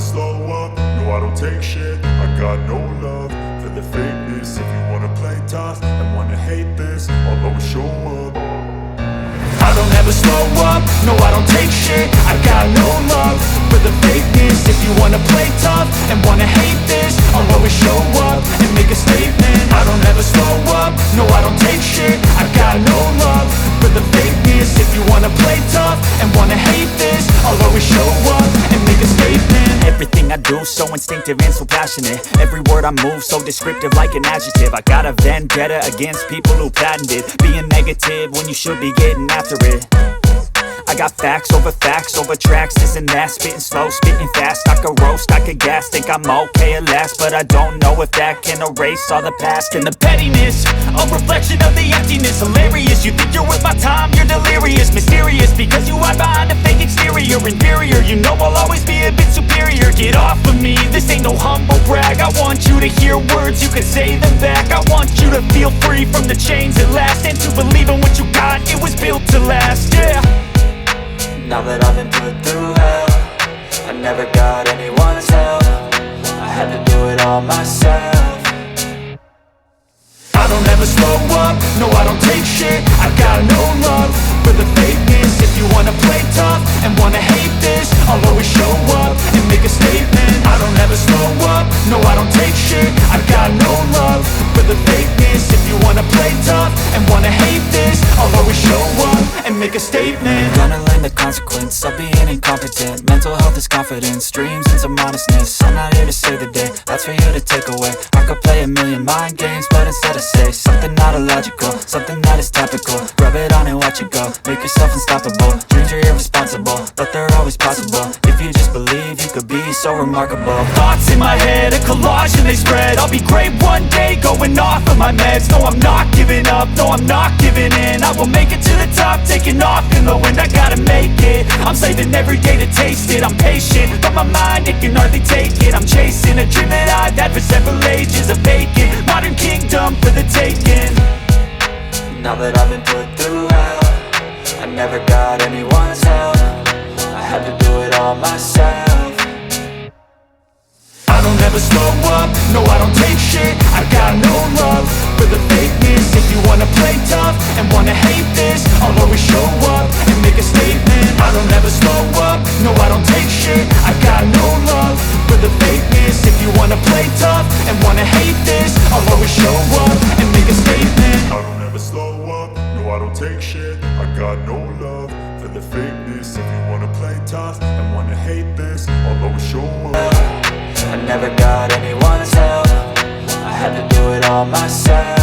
slow up, no I don't take shit. I got no love for the fakeness. If you wanna play tough and wanna hate this, I'll always show up. I don't ever slow up, no I don't take shit. I got no love for the fakeness. If you wanna play tough and wanna hate this, I'll always show up and make a statement. I don't ever slow up, no I don't take shit. I got no love for the fakeness. If you wanna play tough and wanna hate this, I'll always show up and make a statement. Everything I do so instinctive and so passionate. Every word I move so descriptive like an adjective. I got a vendetta against people who patented being negative when you should be getting after it. I got facts over tracks, this and that. Spitting slow, spitting fast, I could roast, I could gas. Think I'm okay at last, but I don't know if that can erase all the past. And the pettiness, a reflection of the emptiness. Hilarious, you think you're worth my time, you're delirious. Mysterious, because you hide behind a fake exterior. Inferior, you know I'll always be a bit superior. Get off of me, this ain't no humble brag. I want you to hear words, you can say them back. I want you to feel free from the chains at last, and to believe in what you got, it was built to last, yeah. Now that I've been put through hell, I never got anyone's help. I had to do it all myself. I don't ever slow up, no I don't take shit. I got no love for the fakeness. If you wanna play tough and wanna hate this, I'll always show up and make a statement. I don't ever slow up, no I don't take shit. I got no love for the fakeness. If you wanna play tough and wanna hate this, I'll always show up and make a statement. Gonna learn the consequence of being incompetent. Mental health is confidence, dreams and some honestness. I'm not here to save the day, that's for you to take away. I could play a million mind games, but instead I say something not illogical, something that is topical. Rub it on and watch it go, make yourself unstoppable. Dreams are irresponsible, but they're always possible. If you just believe, you could be so remarkable. Thoughts in my head, a collage and they spread. I'll be great one day, going off of my meds. No, I'm not giving up, no, I'm not giving in. I will make it to the top, taking off in the wind. I gotta make it, I'm saving every day to taste it. I'm patient, but my mind, it can hardly take it. I'm chasing a dream that I've had for several ages. A vacant, modern kingdom for the taking. Now that I've been put through hell, I never got anyone's help. I had to do it all myself. I don't ever slow up, no I don't take shit. I got no love for the fakeness. If you wanna play tough and wanna hate this, I'll always show up and make a statement. I don't ever slow up, no I don't take shit. I got no love for the fakeness. If you wanna play tough and wanna hate this, I'll always show up and make a statement. I don't ever slow up, no I don't take shit. I got no love for the fakeness. If you wanna play tough and wanna hate this, I'll always show up. I never got anyone's help. I had to do it all myself.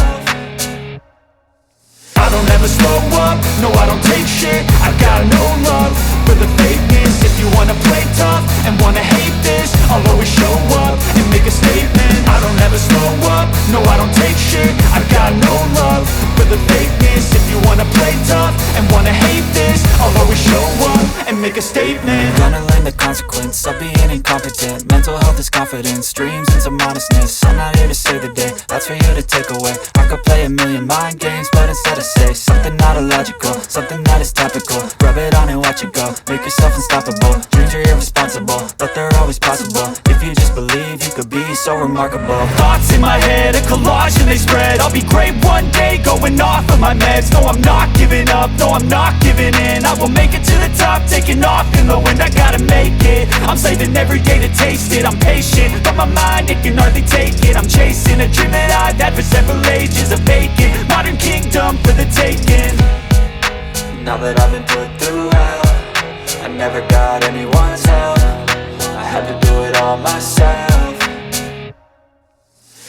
I don't ever slow up, no I don't take shit. I got no love for the fakeness. If you wanna play tough and wanna hate this, I'll always show up and make a statement. I don't ever slow up, no I don't take shit. I got no love for the fakeness. If you wanna play tough and wanna hate this, I'll always show up and make a statement. Gonna learn the consequence of being incompetent. Mental health is confidence, dreams and some honestness. I'm not here to save the day, that's for you to take away. I could play a million mind games, but instead I say something not illogical, something that is topical. Rub it on and watch it go, make yourself unstoppable. Dreams are irresponsible, but they're always possible. If you just believe, you could be so remarkable. Thoughts in my head, a collage and they spread. I'll be great one day, going off of my meds. No, I'm not giving up, no, I'm not giving in. I will make it to the top, taking off in the wind. I gotta make it, I'm saving every day to taste it. I'm patient, but my mind, it can hardly take it. I'm chasing a dream that I've had for several ages. A vacant, modern kingdom for the taking. Now that I've been put through hell, I never got anyone's help. I had to do it all myself.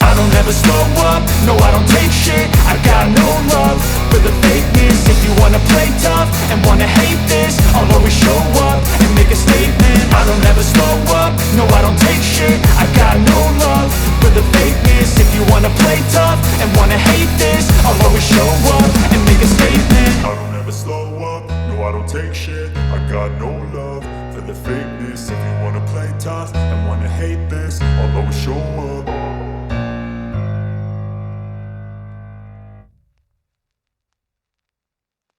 I don't ever slow up, no I don't take shit. I got no love for the fakeness. If you wanna play tough and wanna hate this, I'll always show up and make a statement. I don't ever slow up, no I don't take shit. I got no love for the fakeness. If you wanna play tough and wanna hate this, I'll always show up and make a statement. I don't ever slow up, no I don't take shit. I got no love for the fakeness. If you wanna play tough and wanna hate this, I'll always show up.